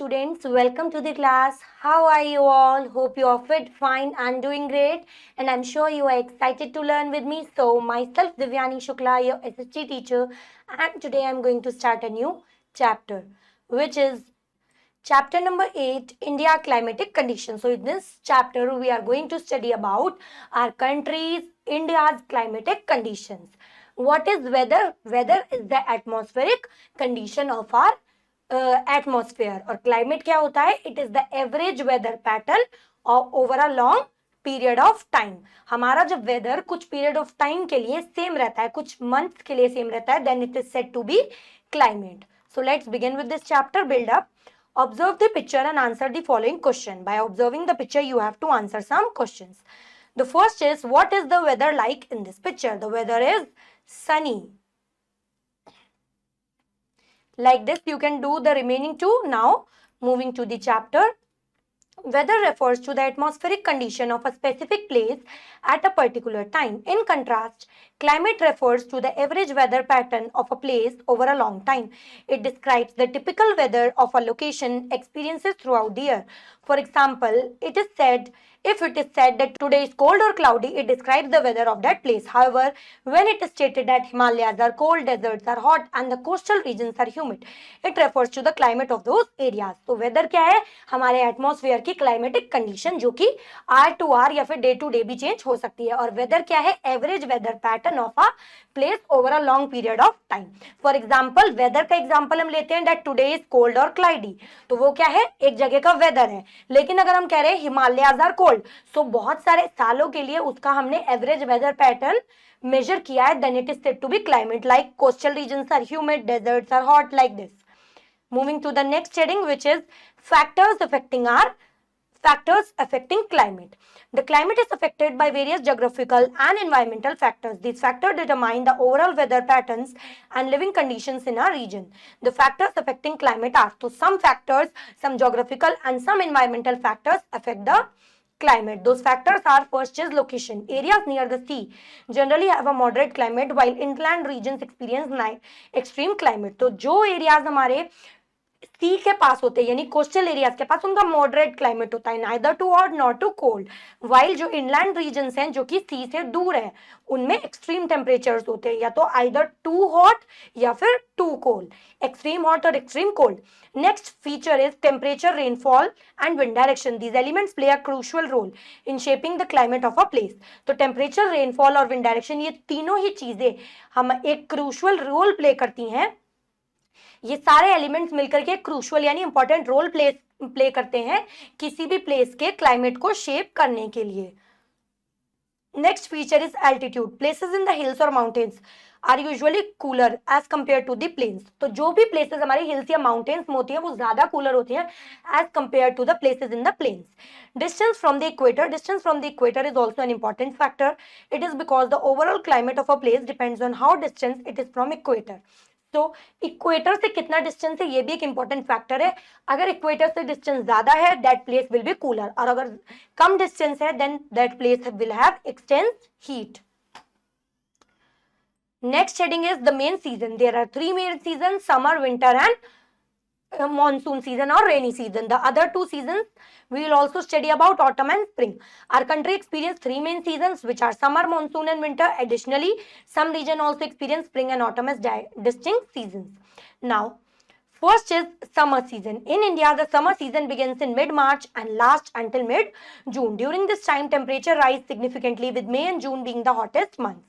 students, welcome to the class. How are you all? Hope you are fit, fine and doing great. And I'm sure you are excited to learn with me. So myself Divyani Shukla, your SST teacher, and today I'm going to start a new chapter, which is chapter number 8, India climatic conditions. So in this chapter, we are going to study about our country's, India's climatic conditions. What is weather? Weather is the atmospheric condition of our atmosphere और climate क्या होता है? It is the average weather pattern over a long period of time. हमारा जब weather कुछ period of time के लिए same रहता है, कुछ मंथ के लिए सेम रहता है, then it is said to be climate. So let's begin with this chapter. Build up. Observe the picture and answer the following question. By observing the picture, you have to answer some questions. The first is, what is the weather like in this picture? The weather is sunny. Like this, you can do the remaining two. Now, moving to the chapter. Weather refers to the atmospheric condition of a specific place at a particular time. In contrast, climate refers to the average weather pattern of a place over a long time. It describes the typical weather of a location experiences throughout the year. For example, if it is said that today is cold or cloudy, it describes the weather of that place. However, when it is stated that Himalayas are cold, deserts are hot and the coastal regions are humid, it refers to the climate of those areas. So weather क्या है? हमारे atmosphere की climatic condition जो कि are to hour या फिर day to day भी change हो सकती है. और वेदर क्या है? Average weather pattern of a place over a long period of time. For example, weather का एग्जाम्पल हम लेते हैं दैट टुडे इज कोल्ड और क्लाइडी. तो वो क्या है? एक जगह का वेदर है. लेकिन अगर हम कह रहे हैं हिमालयाज आर कोल्ड, सो बहुत सारे सालों के लिए उसका हमने एवरेज वेदर पैटर्न मेजर किया है, then it is said to be climate. Like coastal regions are humid, deserts are hot, like this. Moving to the next heading, which is factors affecting climate. The climate is affected by various geographical and environmental factors. These factors determine the overall weather patterns and living conditions in a region. The factors affecting climate are, so some factors, some geographical and some environmental factors affect the climate. Those factors are, first is location. Areas near the sea generally have a moderate climate while inland regions experience extreme climate. तो जो areas हमारे सी के पास होते हैं यानी coastal areas के पास, उनका moderate climate होता है, neither too hot not too cold. While जो इनलैंड रीजन्स हैं जो कि सी से दूर है, उनमें एक्सट्रीम टेम्परेचर्स होते हैं, या तो आइदर टू हॉट या फिर टू कोल्ड, एक्सट्रीम हॉट और extreme cold. Next feature is temperature, rainfall and wind direction. These elements play a crucial role in shaping the climate of a place. तो temperature, rainfall और wind direction, ये तीनों ही चीजें हम एक crucial role play करती हैं. ये सारे एलिमेंट्स मिलकर के क्रूशियल यानी इंपॉर्टेंट रोल प्ले करते हैं किसी भी प्लेस के क्लाइमेट को शेप करने के लिए. Next feature is altitude. Places in the hills और mountains are usually cooler as compare to the plains. तो जो भी प्लेसेस हमारी हिल्स या माउंटेन्स में होती हैं वो ज्यादा कूलर होती हैं as compare to the places in the plains. Distance from the equator is also an important factor. It is because the overall climate of a place depends on how distant it is from equator. तो equator से कितना distance है ये भी एक important factor है. अगर equator से डिस्टेंस ज्यादा है, that place will be cooler, और अगर कम डिस्टेंस है, then that place will have extents heat. Next heading is the main season. There are three main season, summer, winter and monsoon season or rainy season. The other two seasons we will also study about autumn and spring. Our country experiences three main seasons which are summer, monsoon and winter. Additionally, some region also experience spring and autumn as distinct seasons. Now, first is summer season. In India, the summer season begins in mid-March and lasts until mid-June. During this time, temperature rise significantly, with May and June being the hottest months.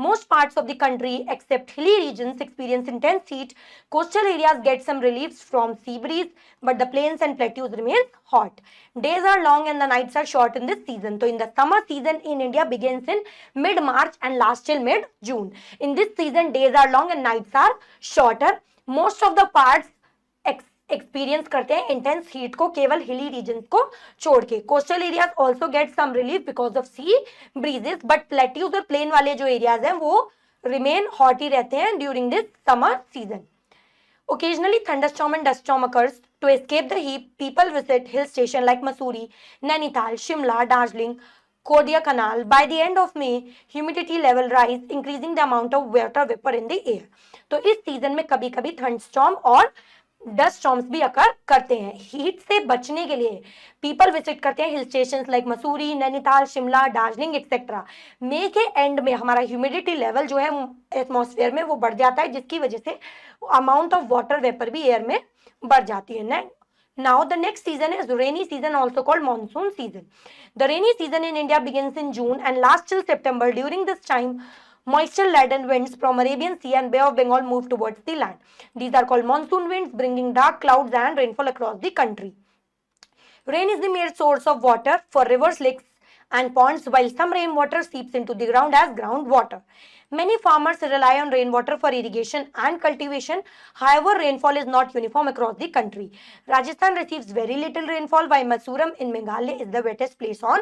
Most parts of the country except hilly regions experience intense heat. Coastal areas get some relief from sea breeze, but the plains and plateaus remain hot. Days are long and the nights are short in this season. So in the summer season in India begins in mid-March and lasts till mid-June. In this season, days are long and nights are shorter. Most of the parts experience करते हैं intense heat को केवल हिली regions को छोड़ के. Coastal areas also get some relief because of sea breezes, but plateaus और plain वाले जो एरियाज हैं वो रिमेन हॉट ही रहते हैं during this summer season. Occasionally, thunderstorm and dust storm occurs. To escape the heat, people visit hill stations like Mussoorie, Nainital, Shimla, Darjeeling, Kodaikanal. By the end of May, humidity level rise, increasing the amount of water vapor in the air. तो इस season में कभी कभी थंडस्टॉर्म और dust storms भी अकर करते हैं। Heat से बचने के लिए पीपल विजिट करते हैं hill station like Mussoorie, Nainital, Shimla, Darjeeling etcetera. मई के एंड में हमारा ह्यूमिडिटी लेवल जो है एटमॉस्फेयर में वो बढ़ जाता है, जिसकी वजह से अमाउंट ऑफ वाटर वेपर भी एयर में बढ़ जाती है। Now the next season is rainy season, also called monsoon season. The rainy season in India begins in June and lasts till September. During this time, moisture-laden winds from Arabian Sea and Bay of Bengal move towards the land. These are called monsoon winds, bringing dark clouds and rainfall across the country. Rain is the main source of water for rivers, lakes, and ponds, while some rainwater seeps into the ground as groundwater. Many farmers rely on rainwater for irrigation and cultivation. However, rainfall is not uniform across the country. Rajasthan receives very little rainfall, while Masuram in Meghalaya is the wettest place on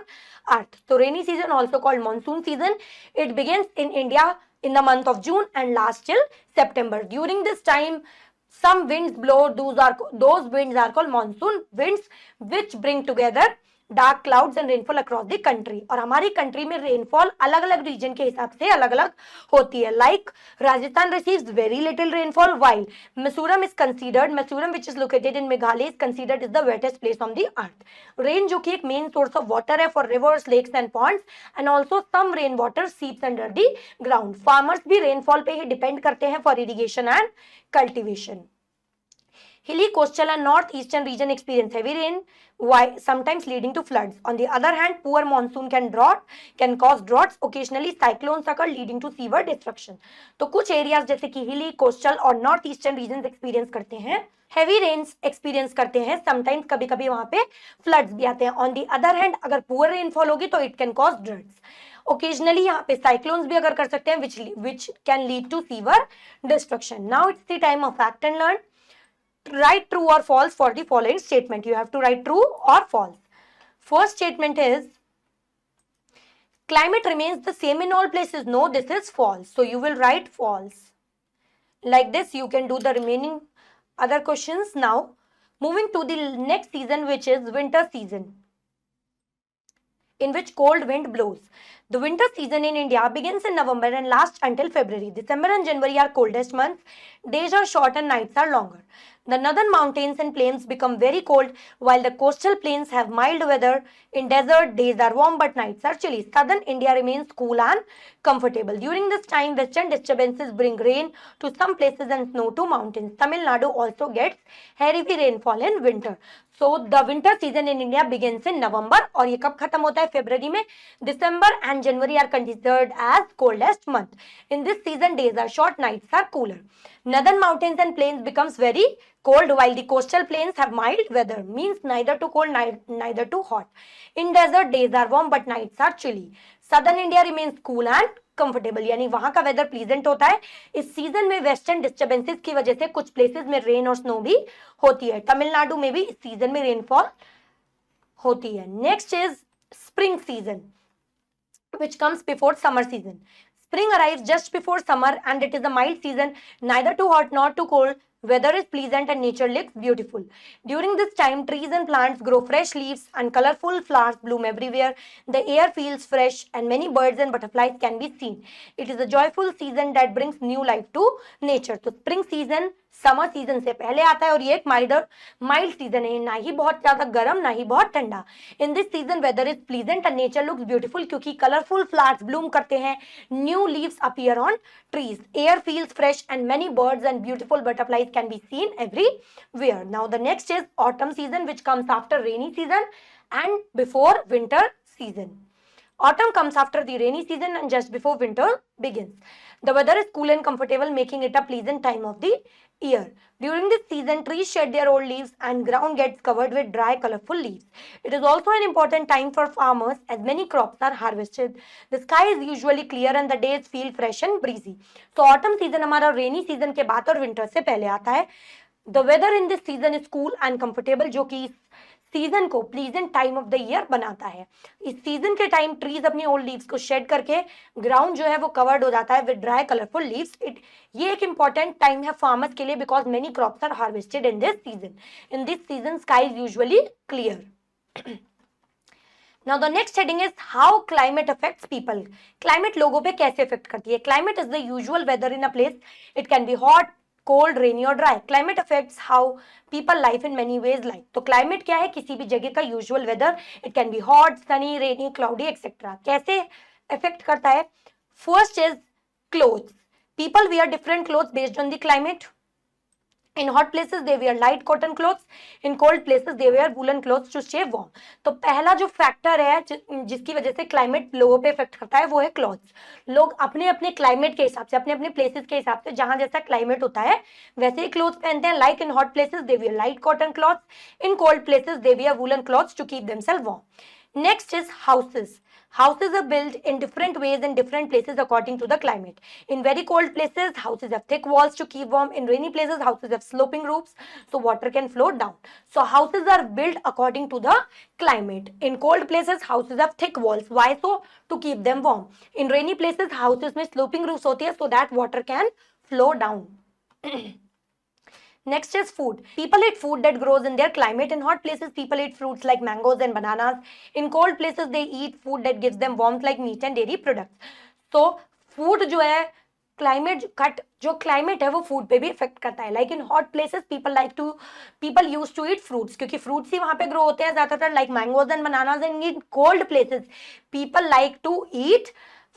earth. So, rainy season, also called monsoon season, it begins in India in the month of June and lasts till September. During this time, some winds blow. Those winds are called monsoon winds, which bring together dark clouds and rainfall across the country. और हमारी country में rainfall अलग अलग reason के हिसाब से अलग अलग होती है। Like Rajasthan receives very little rainfall, while Mizoram is considered, Mizoram which is located in Meghalaya is considered is the wettest place on the earth. Rain जो कि एक मेन सोर्स ऑफ वाटर है for rivers, lakes and ponds, and also some rain water seeps under the ground. Farmers भी rainfall पे ही depend करते हैं for irrigation and cultivation. Hilly, coastal and northeastern region experience heavy rain, sometimes leading to floods. On the other hand, poor monsoon can cause droughts. Occasionally, cyclones occur leading to severe destruction. तो कुछ areas जैसे कि हिली, coastal और north eastern region experience करते हैं heavy rains experience करते हैं। समटाइम्स कभी कभी वहां पे फ्लड्स भी आते हैं। ऑन दी अदर हैंड, अगर पुअर रेनफॉल होगी तो it can cause droughts. Occasionally यहाँ पे साइक्लोन्स भी अगर कर सकते हैं which can lead to severe destruction. Now it's the time of fact and learn. Write true or false for the following statement. You have to write true or false. First statement is climate remains the same in all places. No, this is false. So you will write false. Like this, you can do the remaining other questions. Now, moving to the next season, which is winter season, in which cold wind blows. The winter season in India begins in November and lasts until February. December and January are coldest months. Days are short and nights are longer. The northern mountains and plains become very cold, while the coastal plains have mild weather. In desert, days are warm but nights are chilly. Southern India remains cool and comfortable. During this time, western disturbances bring rain to some places and snow to mountains. Tamil Nadu also gets heavy rainfall in winter. So the winter season in India begins in November और ये कब खत्म होता है? फरवरी में. December and January are considered as coldest month. In this season, days are short, nights are cooler. Northern mountains and plains becomes very cold, while the coastal plains have mild weather, means neither too cold, neither too hot. In desert, days are warm but nights are chilly. Southern India remains cool and comfortable, यानी वहां का weather pleasant होता है. इस season में western disturbances की वजह से कुछ प्लेसेस में रेन और स्नो भी होती है. तमिलनाडु में भी इस सीजन में रेनफॉल होती है. Next is spring season which comes before summer season. Spring arrives just before summer and it is a mild season, neither too hot nor too cold. Weather is pleasant and nature looks beautiful. During this time, trees and plants grow fresh leaves and colorful flowers bloom everywhere. The air feels fresh and many birds and butterflies can be seen. It is a joyful season that brings new life to nature. So spring season summer season से पहले आता है और ये एक mild season है, ना ही बहुत ज्यादा गर्म ना ही बहुत ठंडा. In this season weather is pleasant and nature looks beautiful क्योंकि कलरफुल फ्लावर्स ब्लूम करते हैं, new leaves appear on trees, air feels fresh and many birds and beautiful butterflies can be seen everywhere. Now the next is autumn season which comes after rainy season and before winter season. Autumn comes after the rainy season and just before winter begins. The weather is cool and comfortable, making it a pleasant time of the year. During this season, trees shed their old leaves and ground gets covered with dry, colorful leaves. It is also an important time for farmers as many crops are harvested. The sky is usually clear and the days feel fresh and breezy. So autumn season हमारा rainy season के बाद और winter से पहले आता है. The weather in this season is cool and comfortable, जो कि सीजन को pleasant time of the year बनाता है. इस सीजन के टाइम ट्रीज अपनी ओल्ड लीव्स को शेड करके ग्राउंड जो है वो कवर्ड हो जाता है विद ड्राई कलरफुल लीव्स. ये एक इंपॉर्टेंट टाइम है फार्मर्स के लिए because many crops are harvested in this season. In this season sky is usually clear. Now the next heading is how climate affects people. Climate लोगों पे कैसे effect करती है. Climate is the usual weather in a place. It can be hot, cold, rainy or dry. Climate affects how people live in many ways. Like तो climate क्या है? किसी भी जगह का usual weather. It can be hot, sunny, rainy, cloudy, etc. कैसे affect करता है? First is clothes. People wear different clothes based on the climate. In hot places they wear light cotton clothes. In cold places they wear woolen clothes to stay warm. तो पहला जो factor है जिसकी वजह से climate लोगों पे effect करता है वो है क्लॉथ्स. लोग अपने अपने क्लाइमेट के हिसाब से, अपने अपने प्लेसेस के हिसाब से, जहां जैसा क्लाइमेट होता है वैसे ही क्लॉथ्स पहनते हैं. Like in hot places they wear light cotton clothes. In cold places they wear woolen clothes to keep themselves warm. Next is houses. Houses are built in different ways in different places according to the climate. In very cold places, houses have thick walls to keep warm. In rainy places, houses have sloping roofs, so water can flow down. So houses are built according to the climate. In cold places, houses have thick walls. Why so? To keep them warm. In rainy places, houses में sloping roofs होती है so that water can flow down. Next is food. People eat food that grows in their climate. In hot places, people eat fruits like mangoes and bananas. In cold places, they eat food that gives them warmth like meat and dairy products. So, food जो है climate cut जो climate है वो food पे भी affect करता है. Like in hot places, people used to eat fruits क्योंकि fruits ही वहाँ पे grow होते हैं ज़्यादातर like mangoes and bananas. And in cold places, people like to eat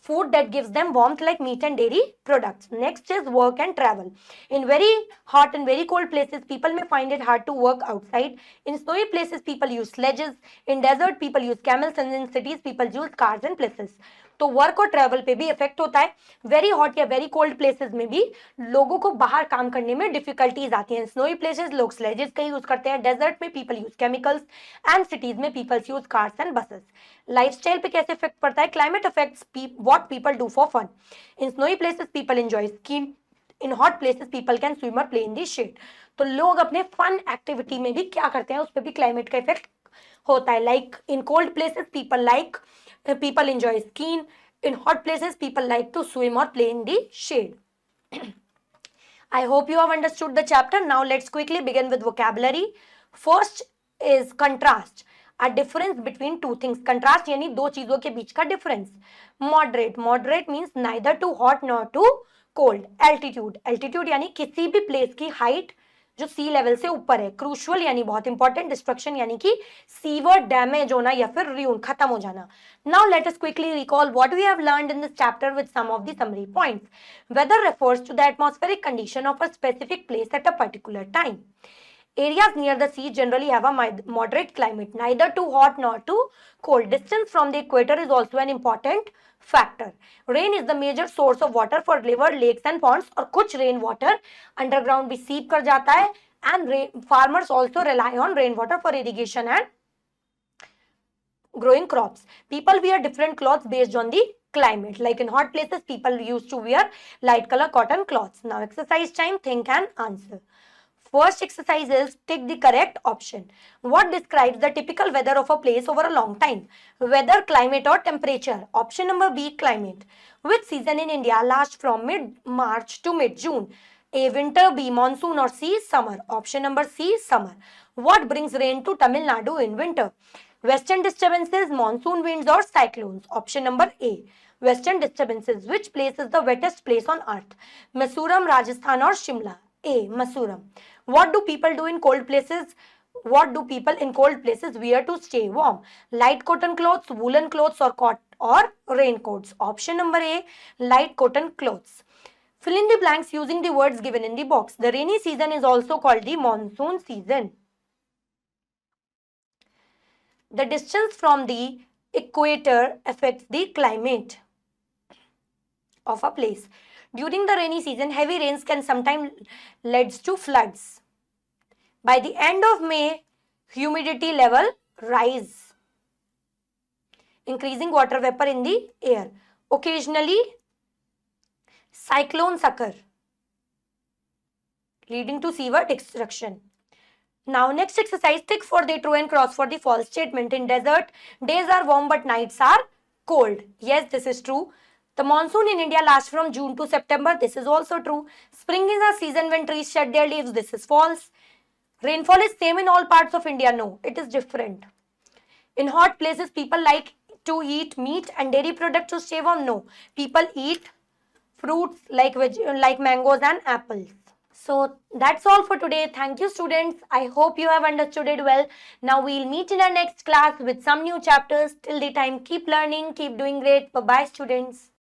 food that gives them warmth like meat and dairy products. Next is work and travel. In very hot and very cold places, people may find it hard to work outside. In snowy places, people use sledges. In desert, people use camels. And in cities, people use cars and places. तो work और travel पे भी effect होता है. Very hot या very cold places में भी लोगों को बाहर काम करने में डिफिकल्टीज आती हैं. स्नोई प्लेसेस लोग स्लेजेस का यूज करते हैं. डेजर्ट में people use chemicals and cities में peoples use cars and buses. Lifestyle पे कैसे इफेक्ट पड़ता है? Climate affects what people do for fun. In snowy places people enjoy skiing. In hot places people can swim और play in the shade. तो लोग अपने fun activity में भी क्या करते हैं उस पर भी क्लाइमेट का इफेक्ट होता है. Like in cold places people enjoy skiing. In hot places, people like to swim or play in the shade. I hope you have understood the chapter. Now let's quickly begin with vocabulary. First is contrast. A difference between two things. Contrast यानी दो चीजों के बीच का difference. Moderate. Moderate means neither too hot nor too cold. Altitude. Altitude यानी किसी भी place की height जो सी लेवल से ऊपर है. क्रूशल यानी बहुत इंपॉर्टेंट. डिस्ट्रक्शन यानी कि सीवर डैमेज होना या फिर रियून खत्म हो जाना. Now let us quickly recall what we have learned in this chapter with some of the summary points. Weather refers to the atmospheric condition of a specific place at a particular time. Areas near the sea generally have a moderate climate, neither too hot nor too cold. Distance from the equator is also an important factor. Rain is the major source of water for rivers, lakes and ponds. और कुछ rain water underground भी seep कर जाता है. And farmers also rely on rain water for irrigation and growing crops. People wear different clothes based on the climate. Like in hot places, people used to wear light color cotton cloths. Now exercise time, think and answer. First exercise is take the correct option. What describes the typical weather of a place over a long time? Weather, climate or temperature. Option number B, climate. Which season in India lasts from mid-March to mid-June? A, winter. B, monsoon or C, summer. Option number C, summer. What brings rain to Tamil Nadu in winter? Western disturbances, monsoon winds or cyclones. Option number A. Western disturbances. Which place is the wettest place on earth? Masuram, Rajasthan or Shimla? A, Masuram. What do people do in cold places? What do people in cold places wear to stay warm? Light cotton clothes, woolen clothes or raincoats. Option number A, light cotton clothes. Fill in the blanks using the words given in the box. The rainy season is also called the monsoon season. The distance from the equator affects the climate of a place. During the rainy season, heavy rains can sometimes lead to floods. By the end of May, humidity level rise, increasing water vapor in the air. Occasionally, cyclones occur, leading to severe destruction. Now, next exercise, tick for the true and cross for the false statement. In desert, days are warm but nights are cold. Yes, this is true. The monsoon in India lasts from June to September. This is also true. Spring is a season when trees shed their leaves. This is false. Rainfall is same in all parts of India. No, it is different. In hot places, people like to eat meat and dairy products to stay warm. No, people eat fruits like mangoes and apples. So that's all for today. Thank you, students. I hope you have understood it well. Now we'll meet in our next class with some new chapters. Till the time, keep learning, keep doing great. Bye-bye, students.